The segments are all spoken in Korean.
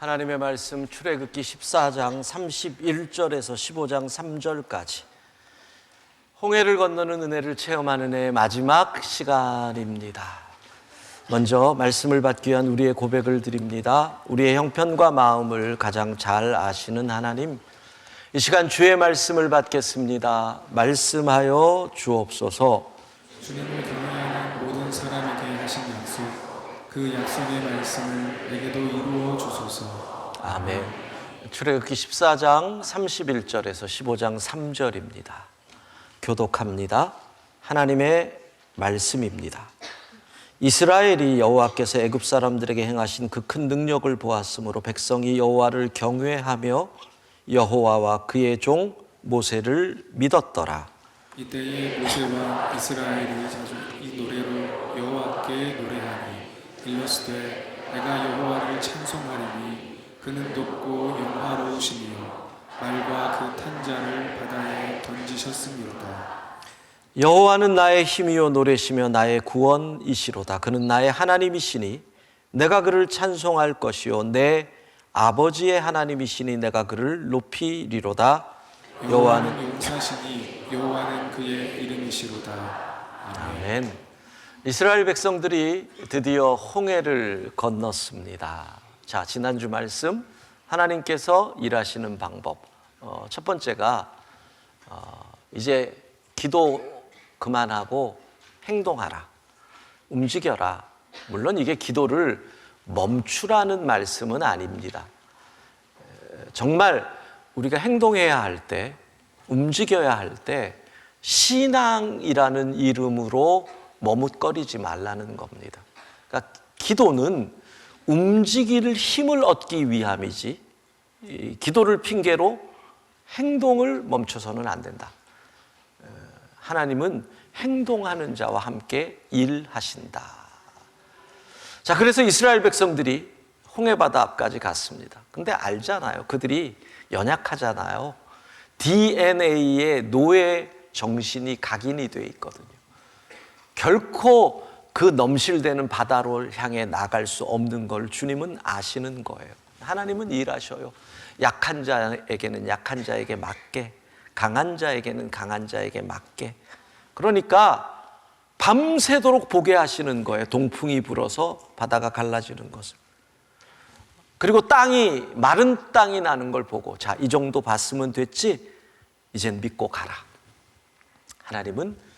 하나님의 말씀 출애굽기 14장 31절에서 15장 3절까지 홍해를 건너는 은혜를 체험하는 해의 마지막 시간입니다. 먼저 말씀을 받기 위한 우리의 고백을 드립니다. 우리의 형편과 마음을 가장 잘 아시는 하나님, 이 시간 주의 말씀을 받겠습니다. 말씀하여 주옵소서. 주님을 경외하는 모든 사람에게 하신 약속, 그 약속의 말씀을 내게도 이루어 주소서. 아멘. 출애굽기 14장 31절에서 15장 3절입니다. 교독합니다. 하나님의 말씀입니다. 이스라엘이 여호와께서 애굽 사람들에게 행하신 그 큰 능력을 보았으므로 백성이 여호와를 경외하며 여호와와 그의 종 모세를 믿었더라. 이때에 모세와 이스라엘이 자주 이 노래로 여호와께 노래하니 일러스되 내가 여호와를 찬송하리니 그는 높고 영화로우시며 말과 그 탄자를 바다에 던지셨습니다. 여호와는 나의 힘이요 노래시며 나의 구원이시로다. 그는 나의 하나님이시니 내가 그를 찬송할 것이요 내 아버지의 하나님이시니 내가 그를 높이리로다. 여호와는 용사시니 여호와는 그의 이름이시로다. 아멘. 이스라엘 백성들이 드디어 홍해를 건넜습니다. 자, 지난주 말씀 하나님께서 일하시는 방법, 첫 번째가 이제 기도 그만하고 행동하라, 움직여라. 물론 이게 기도를 멈추라는 말씀은 아닙니다. 정말 우리가 행동해야 할 때, 움직여야 할 때 신앙이라는 이름으로 머뭇거리지 말라는 겁니다. 그러니까 기도는 움직일 힘을 얻기 위함이지, 기도를 핑계로 행동을 멈춰서는 안 된다. 하나님은 행동하는 자와 함께 일하신다. 자, 그래서 이스라엘 백성들이 홍해바다 앞까지 갔습니다. 근데 알잖아요. 그들이 연약하잖아요. DNA에 노예 정신이 각인이 되어 있거든요. 결코 그 넘실대는 바다로 향해 나갈 수 없는 걸 주님은 아시는 거예요. 하나님은 일하셔요. 약한 자에게는 약한 자에게 맞게, 강한 자에게는 강한 자에게 맞게. 그러니까 밤새도록 보게 하시는 거예요. 동풍이 불어서 바다가 갈라지는 것을. 그리고 땅이, 마른 땅이 나는 걸 보고, 자, 이 정도 봤으면 됐지, 이젠 믿고 가라. 하나님은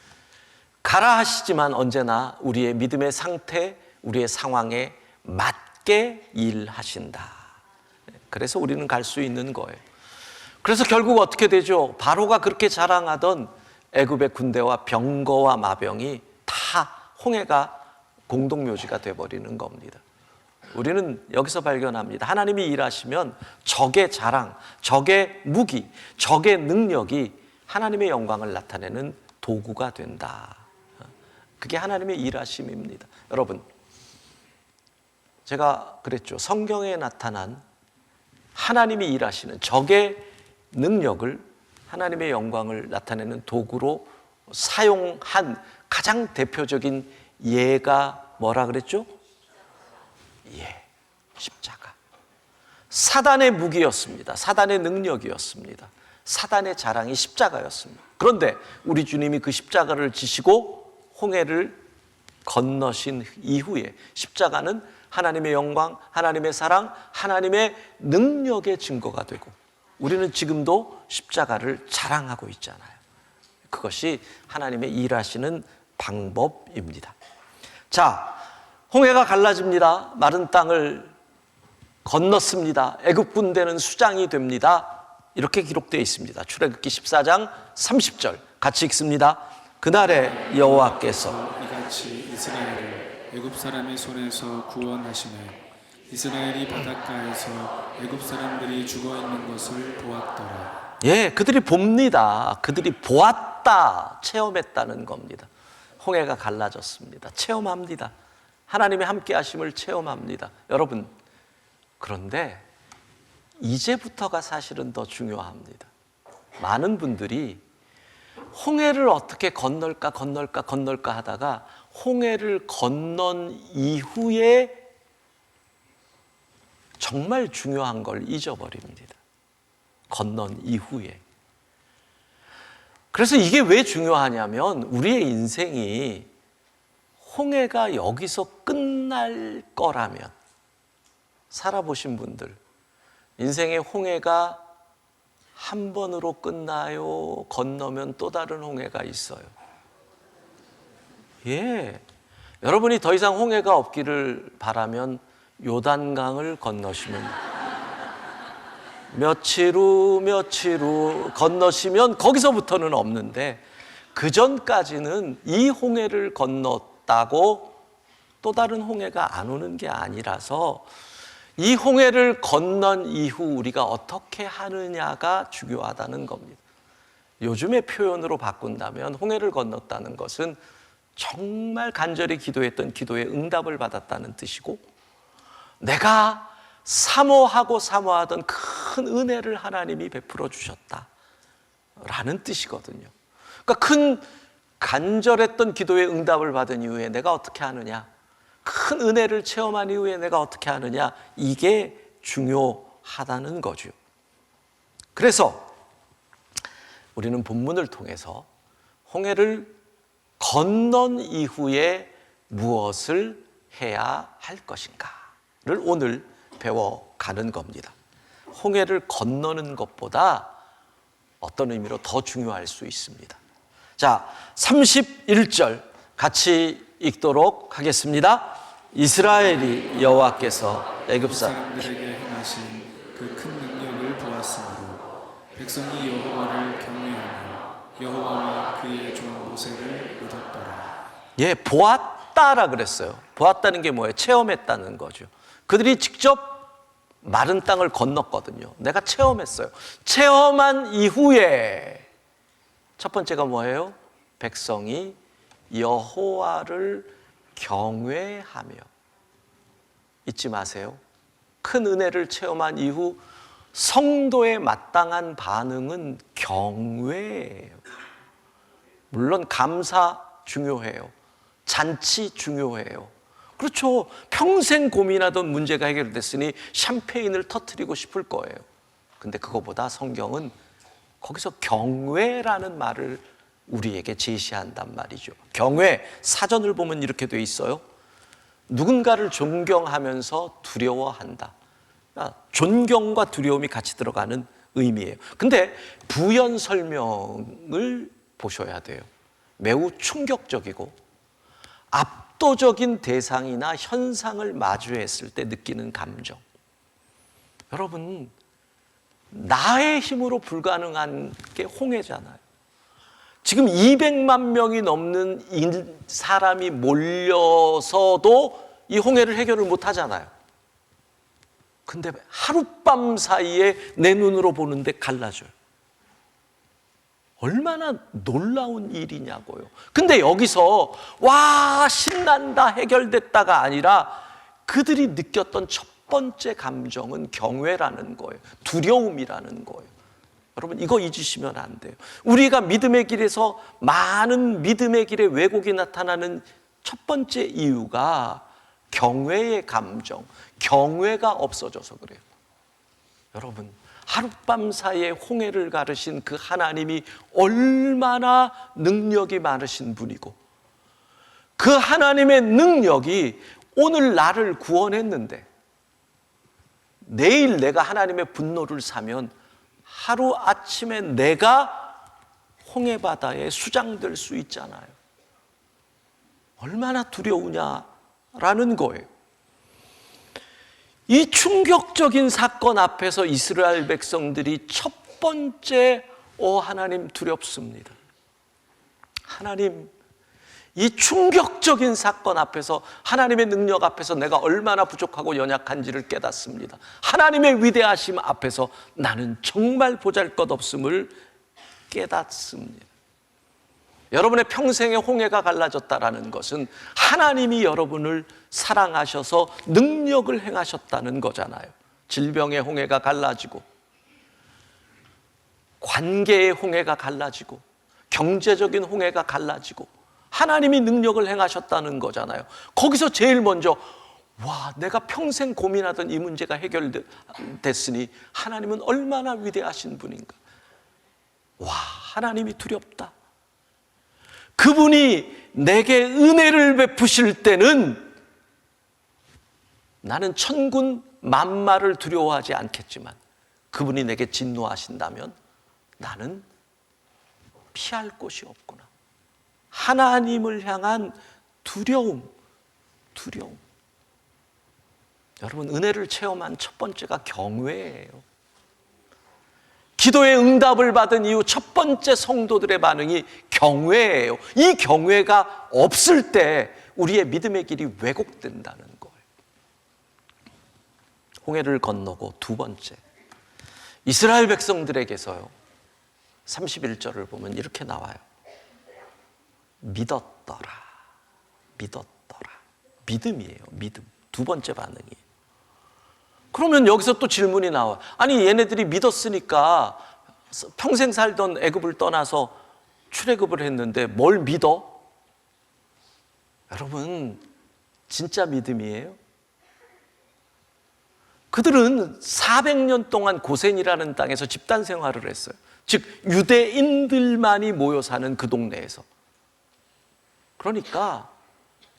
가라 하시지만 언제나 우리의 믿음의 상태, 우리의 상황에 맞게 일하신다. 그래서 우리는 갈 수 있는 거예요. 그래서 결국 어떻게 되죠? 바로가 그렇게 자랑하던 애굽의 군대와 병거와 마병이 다 홍해가 공동묘지가 돼버리는 겁니다. 우리는 여기서 발견합니다. 하나님이 일하시면 적의 자랑, 적의 무기, 적의 능력이 하나님의 영광을 나타내는 도구가 된다. 그게 하나님의 일하심입니다. 여러분, 제가 그랬죠. 성경에 나타난 하나님이 일하시는 적의 능력을 하나님의 영광을 나타내는 도구로 사용한 가장 대표적인 예가 뭐라 그랬죠? 예, 십자가. 사단의 무기였습니다. 사단의 능력이었습니다. 사단의 자랑이 십자가였습니다. 그런데 우리 주님이 그 십자가를 지시고 홍해를 건너신 이후에 십자가는 하나님의 영광, 하나님의 사랑, 하나님의 능력의 증거가 되고 우리는 지금도 십자가를 자랑하고 있잖아요. 그것이 하나님의 일하시는 방법입니다. 자, 홍해가 갈라집니다. 마른 땅을 건넜습니다. 애굽 군대는 수장이 됩니다. 이렇게 기록되어 있습니다. 출애굽기 14장 30절 같이 읽습니다. 그날에 여호와께서 이같이 이스라엘을 애굽 사람의 손에서 구원하시네. 이스라엘이 바닷가에서 애굽 사람들이 죽어 있는 것을 보았더라. 예, 그들이 봅니다. 그들이 보았다, 체험했다는 겁니다. 홍해가 갈라졌습니다. 체험합니다. 하나님의 함께 하심을 체험합니다. 여러분, 그런데 이제부터가 사실은 더 중요합니다. 많은 분들이 홍해를 어떻게 건널까 하다가 홍해를 건넌 이후에 정말 중요한 걸 잊어버립니다. 건넌 이후에. 그래서 이게 왜 중요하냐면 우리의 인생이 홍해가 여기서 끝날 거라면, 살아보신 분들, 인생의 홍해가 한 번으로 끝나요? 건너면 또 다른 홍해가 있어요? 예. 여러분이 더 이상 홍해가 없기를 바라면 요단강을 건너시면, 며칠 후 건너시면 거기서부터는 없는데, 그 전까지는 이 홍해를 건넜다고 또 다른 홍해가 안 오는 게 아니라서, 이 홍해를 건넌 이후 우리가 어떻게 하느냐가 중요하다는 겁니다. 요즘의 표현으로 바꾼다면 홍해를 건넜다는 것은 정말 간절히 기도했던 기도에 응답을 받았다는 뜻이고, 내가 사모하던 큰 은혜를 하나님이 베풀어 주셨다라는 뜻이거든요. 그러니까 큰 간절했던 기도에 응답을 받은 이후에 내가 어떻게 하느냐, 큰 은혜를 체험한 이후에 내가 어떻게 하느냐, 이게 중요하다는 거죠. 그래서 우리는 본문을 통해서 홍해를 건넌 이후에 무엇을 해야 할 것인가를 오늘 배워가는 겁니다. 홍해를 건너는 것보다 어떤 의미로 더 중요할 수 있습니다. 자, 31절 같이 읽도록 하겠습니다. 이스라엘이 여호와께서 애굽 사람들에게 행하신 그 큰 능력을 보았으므로 백성이 여호와를 경외하며 여호와와 그의 종 모세를 믿었더라. 예, 보았다라 그랬어요. 보았다는 게 뭐예요? 체험했다는 거죠. 그들이 직접 마른 땅을 건넜거든요. 내가 체험했어요. 체험한 이후에 첫 번째가 뭐예요? 백성이 여호와를 경외하며. 잊지 마세요. 큰 은혜를 체험한 이후 성도의 마땅한 반응은 경외예요. 물론 감사 중요해요. 잔치 중요해요. 그렇죠. 평생 고민하던 문제가 해결됐으니 샴페인을 터뜨리고 싶을 거예요. 근데 그거보다 성경은 거기서 경외라는 말을 우리에게 제시한단 말이죠. 경외, 사전을 보면 이렇게 돼 있어요. 누군가를 존경하면서 두려워한다. 존경과 두려움이 같이 들어가는 의미예요. 근데 부연 설명을 보셔야 돼요. 매우 충격적이고 압도적인 대상이나 현상을 마주했을 때 느끼는 감정. 여러분, 나의 힘으로 불가능한 게 홍해잖아요. 지금 200만 명이 넘는 사람이 몰려서도 이 홍해를 해결을 못 하잖아요. 근데 하룻밤 사이에 내 눈으로 보는데 갈라져요. 얼마나 놀라운 일이냐고요. 근데 여기서 와 신난다 해결됐다가 아니라 그들이 느꼈던 첫 번째 감정은 경외라는 거예요. 두려움이라는 거예요. 여러분 이거 잊으시면 안 돼요. 우리가 믿음의 길에서 많은 믿음의 길에 왜곡이 나타나는 첫 번째 이유가 경외의 감정, 경외가 없어져서 그래요. 여러분 하룻밤 사이에 홍해를 가르신 그 하나님이 얼마나 능력이 많으신 분이고 그 하나님의 능력이 오늘 나를 구원했는데 내일 내가 하나님의 분노를 사면 하루아침에 내가 홍해바다에 수장될 수 있잖아요. 얼마나 두려우냐라는 거예요. 이 충격적인 사건 앞에서 이스라엘 백성들이 첫 번째 하나님 두렵습니다. 하나님, 이 충격적인 사건 앞에서 하나님의 능력 앞에서 내가 얼마나 부족하고 연약한지를 깨닫습니다. 하나님의 위대하심 앞에서 나는 정말 보잘것없음을 깨닫습니다. 여러분의 평생의 홍해가 갈라졌다라는 것은 하나님이 여러분을 사랑하셔서 능력을 행하셨다는 거잖아요. 질병의 홍해가 갈라지고 관계의 홍해가 갈라지고 경제적인 홍해가 갈라지고 하나님이 능력을 행하셨다는 거잖아요. 거기서 제일 먼저 와, 내가 평생 고민하던 이 문제가 해결됐으니 하나님은 얼마나 위대하신 분인가. 와, 하나님이 두렵다. 그분이 내게 은혜를 베푸실 때는 나는 천군 만마를 두려워하지 않겠지만 그분이 내게 진노하신다면 나는 피할 곳이 없구나. 하나님을 향한 두려움. 여러분, 은혜를 체험한 첫 번째가 경외예요. 기도의 응답을 받은 이후 첫 번째 성도들의 반응이 경외예요. 이 경외가 없을 때 우리의 믿음의 길이 왜곡된다는 거예요. 홍해를 건너고 두 번째, 이스라엘 백성들에게서요, 31절을 보면 이렇게 나와요. 믿었더라. 믿음이에요. 믿음. 두 번째 반응이에요. 그러면 여기서 또 질문이 나와요. 아니, 얘네들이 믿었으니까 평생 살던 애굽을 떠나서 출애굽을 했는데 뭘 믿어? 여러분, 진짜 믿음이에요? 그들은 400년 동안 고센이라는 땅에서 집단 생활을 했어요. 즉 유대인들만이 모여 사는 그 동네에서. 그러니까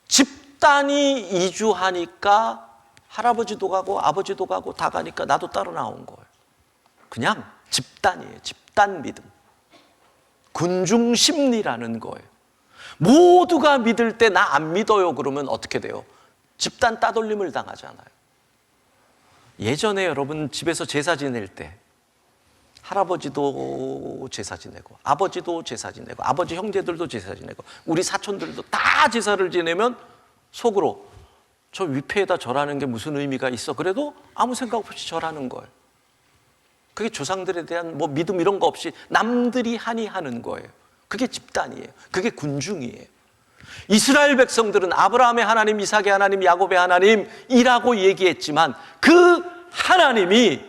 집단이 이주하니까 할아버지도 가고 아버지도 가고 다 가니까 나도 따로 나온 거예요. 그냥 집단이에요. 집단 믿음. 군중 심리라는 거예요. 모두가 믿을 때 나 안 믿어요 그러면 어떻게 돼요? 집단 따돌림을 당하잖아요. 예전에 여러분 집에서 제사 지낼 때 할아버지도 제사 지내고 아버지도 제사 지내고 아버지 형제들도 제사 지내고 우리 사촌들도 다 제사를 지내면 속으로 저 위패에다 절하는 게 무슨 의미가 있어? 그래도 아무 생각 없이 절하는 거예요. 그게 조상들에 대한 뭐 믿음 이런 거 없이 남들이 하니 하는 거예요. 그게 집단이에요. 그게 군중이에요. 이스라엘 백성들은 아브라함의 하나님, 이삭의 하나님, 야곱의 하나님이라고 얘기했지만 그 하나님이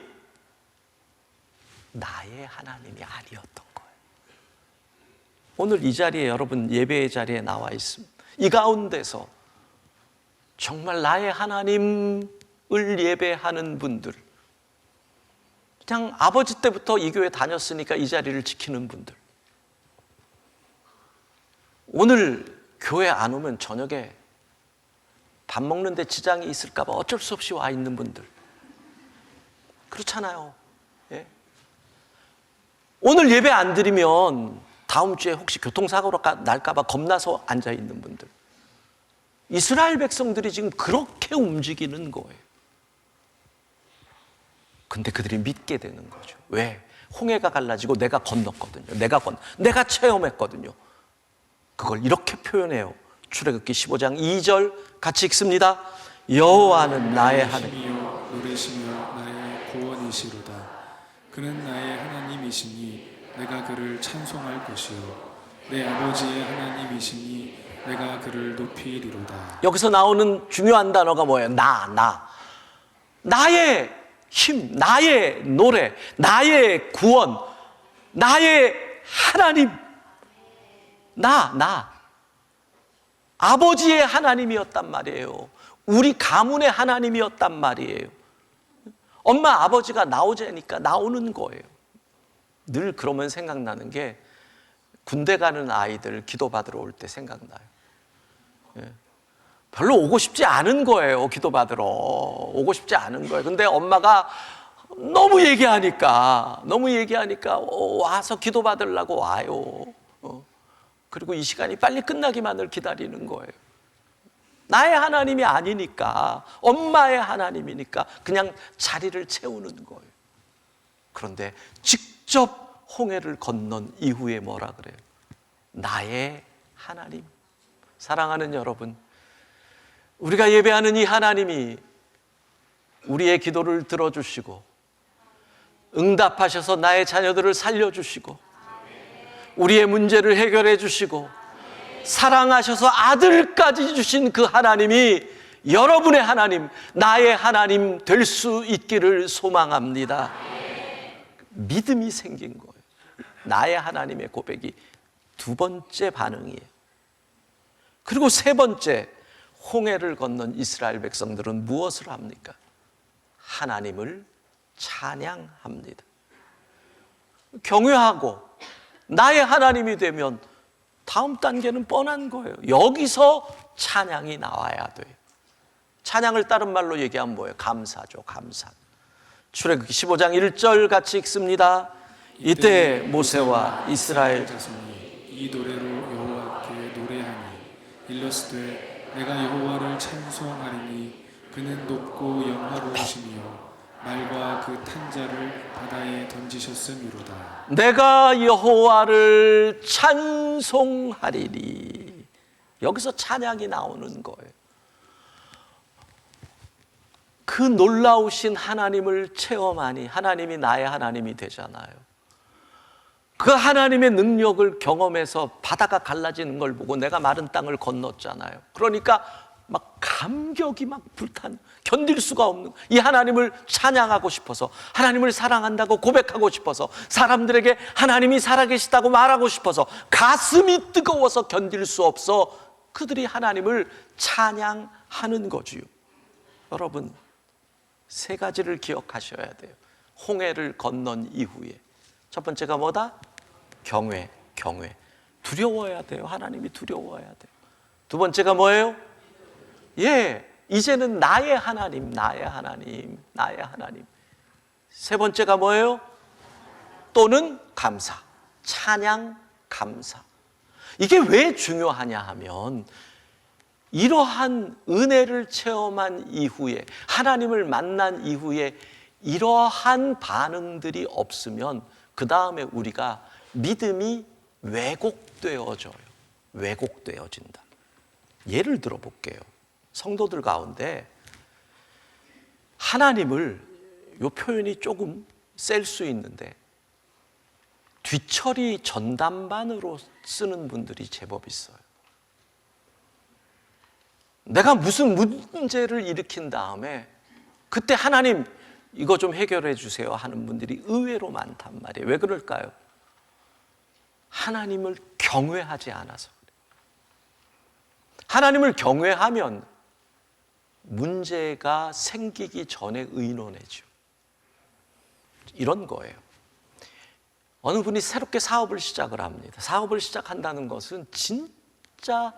나의 하나님이 아니었던 거예요. 오늘 이 자리에 여러분 예배의 자리에 나와 있습니다. 이 가운데서 정말 나의 하나님을 예배하는 분들, 그냥 아버지 때부터 이 교회 다녔으니까 이 자리를 지키는 분들, 오늘 교회 안 오면 저녁에 밥 먹는데 지장이 있을까 봐 어쩔 수 없이 와 있는 분들, 그렇잖아요. 예? 오늘 예배 안 드리면 다음 주에 혹시 교통사고가 날까 봐 겁나서 앉아 있는 분들, 이스라엘 백성들이 지금 그렇게 움직이는 거예요. 근데 그들이 믿게 되는 거죠. 왜? 홍해가 갈라지고 내가 건넜거든요. 내가 체험했거든요. 그걸 이렇게 표현해요. 출애굽기 15장 2절 같이 읽습니다. 여호와는 나의 하나님이요 노래시며 나의 구원이시로다. 그는 나의 하나님이시니 내가 그를 찬송할 것이요 내 아버지의 하나님이시니 내가 그를 높이리로다. 여기서 나오는 중요한 단어가 뭐예요? 나의 힘, 나의 노래, 나의 구원, 나의 하나님. 아버지의 하나님이었단 말이에요. 우리 가문의 하나님이었단 말이에요. 엄마 아버지가 나오자니까 나오는 거예요. 늘 그러면 생각나는 게 군대 가는 아이들 기도받으러 올 때 생각나요. 별로 오고 싶지 않은 거예요. 기도받으러 오고 싶지 않은 거예요. 근데 엄마가 너무 얘기하니까 와서 기도받으려고 와요. 그리고 이 시간이 빨리 끝나기만을 기다리는 거예요. 나의 하나님이 아니니까, 엄마의 하나님이니까 그냥 자리를 채우는 거예요. 그런데 직접 홍해를 건넌 이후에 뭐라 그래요? 나의 하나님. 사랑하는 여러분, 우리가 예배하는 이 하나님이 우리의 기도를 들어주시고 응답하셔서 나의 자녀들을 살려주시고 우리의 문제를 해결해 주시고 사랑하셔서 아들까지 주신 그 하나님이 여러분의 하나님, 나의 하나님 될 수 있기를 소망합니다. 믿음이 생긴 거예요. 나의 하나님의 고백이 두 번째 반응이에요. 그리고 세 번째, 홍해를 건넌 이스라엘 백성들은 무엇을 합니까? 하나님을 찬양합니다. 경외하고 나의 하나님이 되면 다음 단계는 뻔한 거예요. 여기서 찬양이 나와야 돼요. 찬양을 다른 말로 얘기하면 뭐예요? 감사죠, 감사. 출애굽기 15장 1절 같이 읽습니다. 이때 모세와 이스라엘 자손이 이 노래로 여호와께 노래하니 일러스되 내가 여호와를 찬송하리니 그는 높고 영화로우시며 말과 그 탄자를 바다에 던지셨음이로다. 내가 여호와를 찬송하리니. 여기서 찬양이 나오는 거예요. 그 놀라우신 하나님을 체험하니 하나님이 나의 하나님이 되잖아요. 그 하나님의 능력을 경험해서 바다가 갈라지는 걸 보고 내가 마른 땅을 건넜잖아요. 그러니까 막 감격이 막 불타는, 견딜 수가 없는, 이 하나님을 찬양하고 싶어서, 하나님을 사랑한다고 고백하고 싶어서, 사람들에게 하나님이 살아계시다고 말하고 싶어서, 가슴이 뜨거워서 견딜 수 없어 그들이 하나님을 찬양하는 거지요. 여러분, 세 가지를 기억하셔야 돼요. 홍해를 건넌 이후에 첫 번째가 뭐다? 경외. 두려워야 돼요. 하나님이 두려워야 돼요. 두 번째가 뭐예요? 이제는 나의 하나님. 세 번째가 뭐예요? 또는 감사. 찬양, 감사. 이게 왜 중요하냐 하면 이러한 은혜를 체험한 이후에, 하나님을 만난 이후에 이러한 반응들이 없으면 그 다음에 우리가 믿음이 왜곡되어진다. 예를 들어 볼게요. 성도들 가운데 하나님을, 이 표현이 조금 셀 수 있는데, 뒤처리 전담반으로 쓰는 분들이 제법 있어요. 내가 무슨 문제를 일으킨 다음에 그때 하나님 이거 좀 해결해 주세요 하는 분들이 의외로 많단 말이에요. 왜 그럴까요? 하나님을 경외하지 않아서 그래요. 하나님을 경외하면 문제가 생기기 전에 의논해죠. 이런 거예요. 어느 분이 새롭게 사업을 시작을 합니다. 사업을 시작한다는 것은 진짜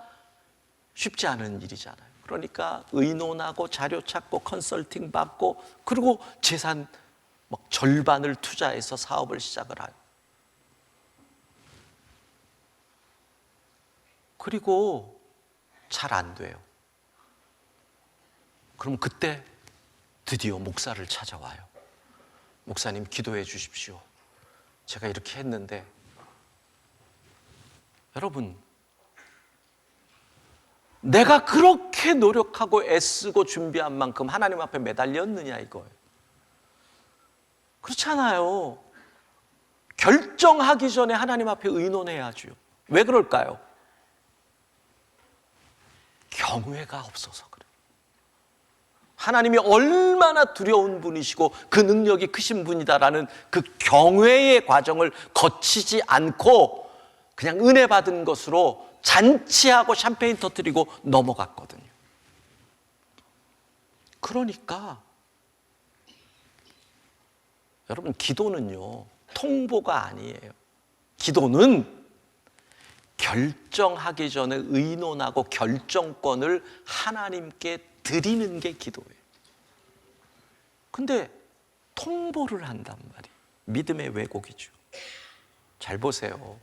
쉽지 않은 일이잖아요. 그러니까 의논하고 자료 찾고 컨설팅 받고, 그리고 재산 막 절반을 투자해서 사업을 시작을 해요. 그리고 잘 안 돼요. 그럼 그때 드디어 목사를 찾아와요. 목사님, 기도해 주십시오. 제가 이렇게 했는데. 여러분, 내가 그렇게 노력하고 애쓰고 준비한 만큼 하나님 앞에 매달렸느냐 이거예요. 그렇잖아요. 결정하기 전에 하나님 앞에 의논해야죠. 왜 그럴까요? 경외가 없어서 그래요. 하나님이 얼마나 두려운 분이시고 그 능력이 크신 분이다라는 그 경외의 과정을 거치지 않고 그냥 은혜 받은 것으로 잔치하고 샴페인 터뜨리고 넘어갔거든요. 그러니까 여러분, 기도는요 통보가 아니에요. 기도는 결정하기 전에 의논하고 결정권을 하나님께 드리는 게 기도예요. 근데 통보를 한단 말이에요. 믿음의 왜곡이죠. 잘 보세요.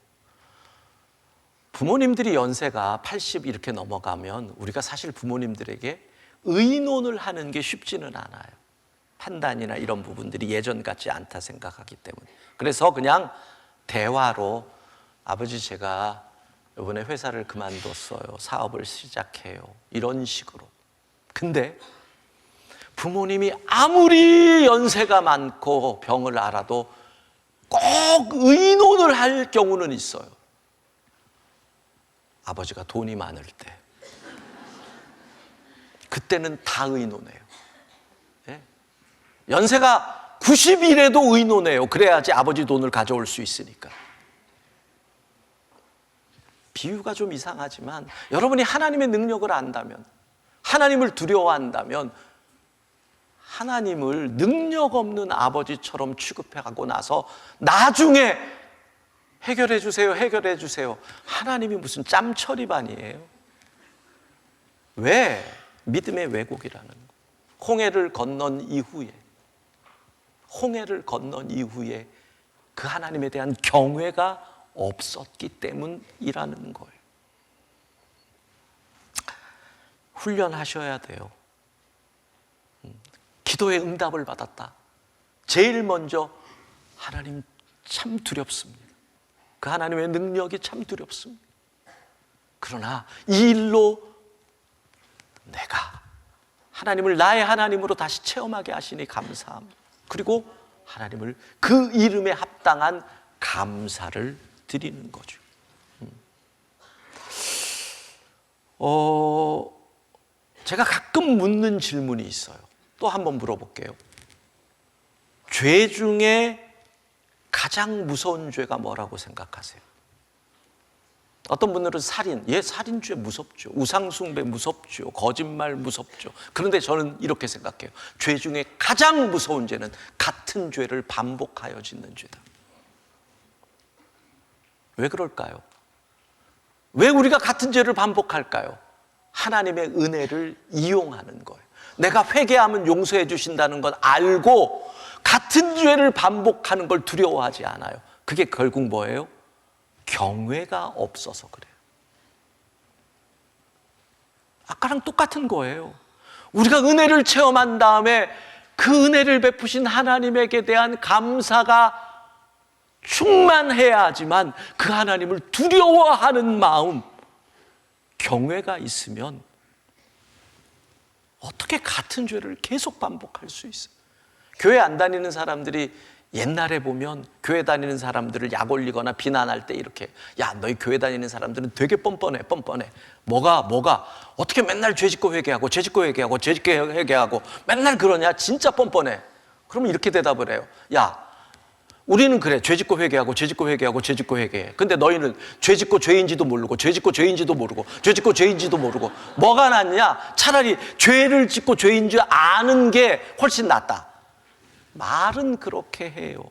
부모님들이 연세가 80 이렇게 넘어가면 우리가 사실 부모님들에게 의논을 하는 게 쉽지는 않아요. 판단이나 이런 부분들이 예전 같지 않다 생각하기 때문에. 그래서 그냥 대화로, 아버지 제가 이번에 회사를 그만뒀어요. 사업을 시작해요. 이런 식으로. 근데 부모님이 아무리 연세가 많고 병을 앓아도 꼭 의논을 할 경우는 있어요. 아버지가 돈이 많을 때. 그때는 다 의논해요. 예? 연세가 90이라도 의논해요. 그래야지 아버지 돈을 가져올 수 있으니까. 비유가 좀 이상하지만 여러분이 하나님의 능력을 안다면, 하나님을 두려워한다면 하나님을 능력 없는 아버지처럼 취급하고 나서 나중에 해결해 주세요, 해결해 주세요. 하나님이 무슨 짬처리반이에요? 왜? 믿음의 왜곡이라는 거. 홍해를 건넌 이후에 그 하나님에 대한 경외가 없었기 때문이라는 거예요. 훈련하셔야 돼요. 기도의 응답을 받았다. 제일 먼저 하나님 참 두렵습니다. 그 하나님의 능력이 참 두렵습니다. 그러나 이 일로 내가 하나님을 나의 하나님으로 다시 체험하게 하시니 감사합니다. 그리고 하나님을 그 이름에 합당한 감사를 드리는 거죠. 제가 가끔 묻는 질문이 있어요. 또 한번 물어볼게요. 죄 중에 가장 무서운 죄가 뭐라고 생각하세요? 어떤 분들은 살인, 살인죄 무섭죠. 우상숭배 무섭죠. 거짓말 무섭죠. 그런데 저는 이렇게 생각해요. 죄 중에 가장 무서운 죄는 같은 죄를 반복하여 짓는 죄다. 왜 그럴까요? 왜 우리가 같은 죄를 반복할까요? 하나님의 은혜를 이용하는 거예요. 내가 회개하면 용서해 주신다는 걸 알고 같은 죄를 반복하는 걸 두려워하지 않아요. 그게 결국 뭐예요? 경외가 없어서 그래요. 아까랑 똑같은 거예요. 우리가 은혜를 체험한 다음에 그 은혜를 베푸신 하나님에게 대한 감사가 충만해야 하지만 그 하나님을 두려워하는 마음, 경외가 있으면 어떻게 같은 죄를 계속 반복할 수 있어요? 교회 안 다니는 사람들이 옛날에 보면 교회 다니는 사람들을 약 올리거나 비난할 때 이렇게, 야, 너희 교회 다니는 사람들은 되게 뻔뻔해. 뭐가 어떻게 맨날 죄 짓고 회개하고 맨날 그러냐? 진짜 뻔뻔해. 그러면 이렇게 대답을 해요. 야, 우리는 그래, 죄 짓고 회개해. 근데 너희는 죄 짓고 죄인지도 모르고 뭐가 낫냐? 차라리 죄를 짓고 죄인 줄 아는 게 훨씬 낫다. 말은 그렇게 해요.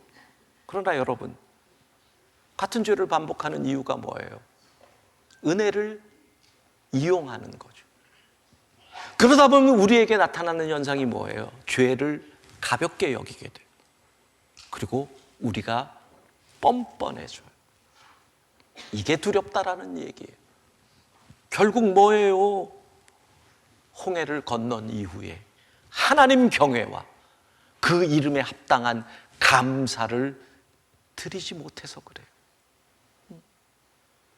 그러나 여러분, 같은 죄를 반복하는 이유가 뭐예요? 은혜를 이용하는 거죠. 그러다 보면 우리에게 나타나는 현상이 뭐예요? 죄를 가볍게 여기게 돼요. 그리고 우리가 뻔뻔해져요. 이게 두렵다라는 얘기예요. 결국 뭐예요? 홍해를 건넌 이후에 하나님 경외와 그 이름에 합당한 감사를 드리지 못해서 그래요.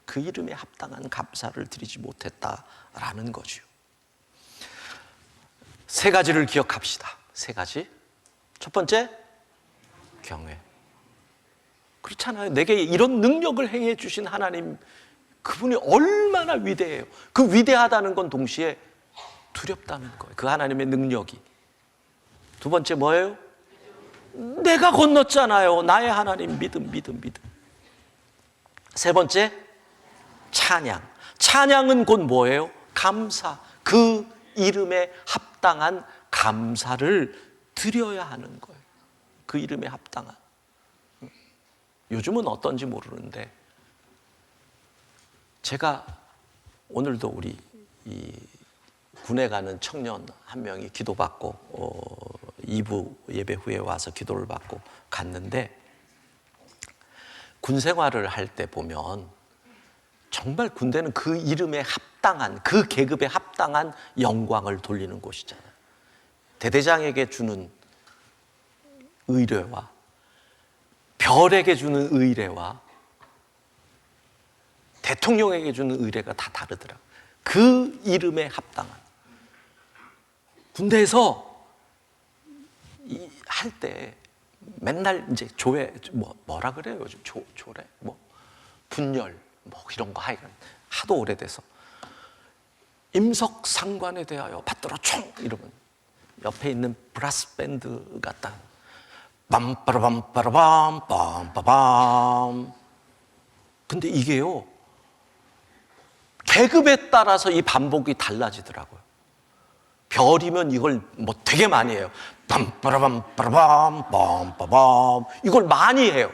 그 이름에 합당한 감사를 드리지 못했다라는 거죠. 세 가지를 기억합시다. 세 가지. 첫 번째, 경외. 그렇잖아요. 내게 이런 능력을 행해 주신 하나님, 그분이 얼마나 위대해요. 그 위대하다는 건 동시에 두렵다는 거예요. 그 하나님의 능력이. 두 번째 뭐예요? 내가 건넜잖아요. 나의 하나님 믿음. 세 번째, 찬양. 찬양은 곧 뭐예요? 감사. 그 이름에 합당한 감사를 드려야 하는 거예요. 그 이름에 합당한. 요즘은 어떤지 모르는데 제가 오늘도 우리 이 군에 가는 청년 한 명이 기도받고 2부 예배 후에 와서 기도를 받고 갔는데, 군 생활을 할 때 보면 정말 군대는 그 이름에 합당한, 그 계급에 합당한 영광을 돌리는 곳이잖아요. 대대장에게 주는 의뢰와 별에게 주는 의뢰와 대통령에게 주는 의뢰가 다 다르더라고요. 그 이름에 합당한. 군대에서 할 때 맨날 이제 조회, 뭐라 그래요? 요즘 조례, 분열, 이런 거 하도 오래돼서 임석 상관에 대하여 받들어 총! 이러면 옆에 있는 브라스 밴드 같다. 빰빠라밤빠라밤 빰빠밤. 근데 이게요, 계급에 따라서 이 반복이 달라지더라고요. 별이면 이걸 뭐 되게 많이 해요. 빰빠라밤 빠라밤 빰빠밤 이걸 많이 해요.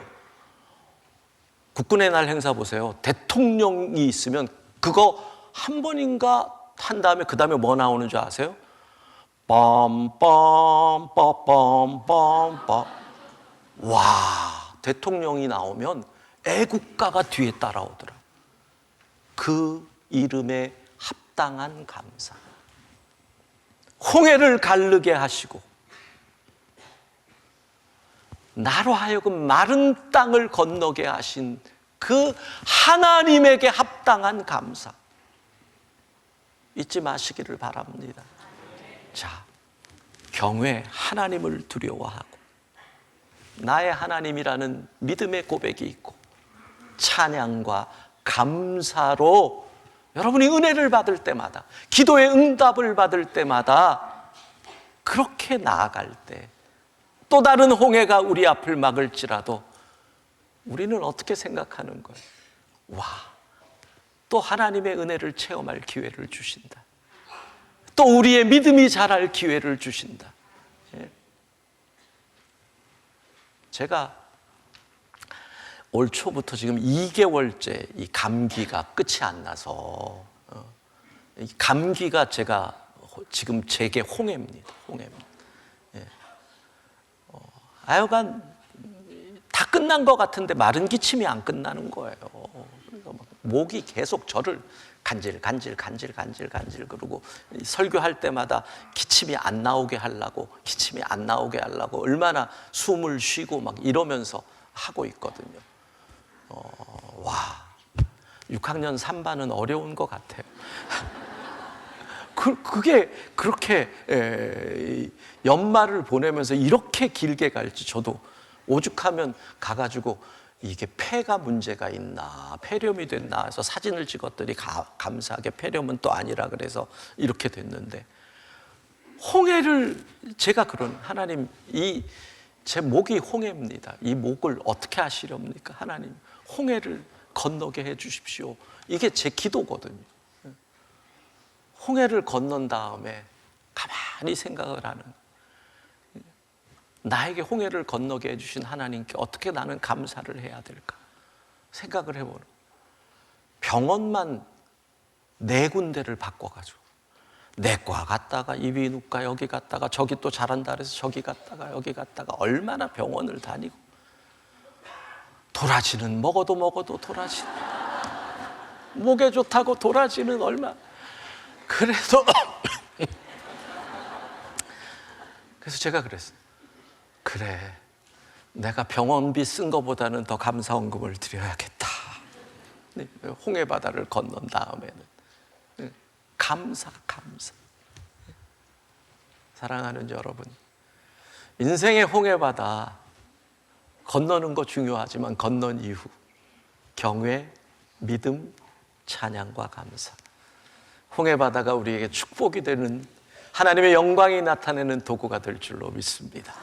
국군의 날 행사 보세요. 대통령이 있으면 그거 한 번인가 한 다음에 그 다음에 뭐 나오는 줄 아세요? 빰빰 빠빰빰빰. 와, 대통령이 나오면 애국가가 뒤에 따라오더라. 그 이름에 합당한 감사. 홍해를 가르게 하시고 나로 하여금 마른 땅을 건너게 하신 그 하나님에게 합당한 감사 잊지 마시기를 바랍니다. 자, 경외, 하나님을 두려워하고 나의 하나님이라는 믿음의 고백이 있고 찬양과 감사로 여러분이 은혜를 받을 때마다, 기도의 응답을 받을 때마다 그렇게 나아갈 때 또 다른 홍해가 우리 앞을 막을지라도 우리는 어떻게 생각하는 거예요? 와, 또 하나님의 은혜를 체험할 기회를 주신다. 또 우리의 믿음이 자랄 기회를 주신다. 예. 제가 올 초부터 지금 2개월째 이 감기가 끝이 안 나서 이 감기가 제가 지금 제게 홍해입니다. 홍해입니다. 예. 하여간 다 끝난 것 같은데 마른 기침이 안 끝나는 거예요. 그래서 막 목이 계속 저를 간질 그러고 설교할 때마다 기침이 안 나오게 하려고 얼마나 숨을 쉬고 막 이러면서 하고 있거든요. 와, 6학년 3반은 어려운 것 같아요. 그게 그렇게 연말을 보내면서 이렇게 길게 갈지 저도 오죽하면 가가지고 이게 폐가 문제가 있나, 폐렴이 됐나 해서 사진을 찍었더니 감사하게 폐렴은 또 아니라 그래서 이렇게 됐는데, 홍해를 제가 그런 하나님, 이 제 목이 홍해입니다. 이 목을 어떻게 하시렵니까? 하나님, 홍해를 건너게 해 주십시오. 이게 제 기도거든요. 홍해를 건넌 다음에 가만히 생각을 하는, 나에게 홍해를 건너게 해주신 하나님께 어떻게 나는 감사를 해야 될까 생각을 해보는. 병원만 4군데를 바꿔가지고 내과 갔다가 이비인후과 여기 갔다가 저기 또 잘한다 그래서 저기 갔다가 여기 갔다가 얼마나 병원을 다니고, 도라지는 먹어도 도라지, 목에 좋다고 도라지는 얼마. 그래서 제가 그랬어요. 그래, 내가 병원비 쓴 것보다는 더 감사헌금을 드려야겠다. 홍해 바다를 건넌 다음에는 감사. 사랑하는 여러분, 인생의 홍해 바다 건너는 거 중요하지만 건넌 이후 경외, 믿음, 찬양과 감사, 홍해 바다가 우리에게 축복이 되는, 하나님의 영광이 나타내는 도구가 될 줄로 믿습니다.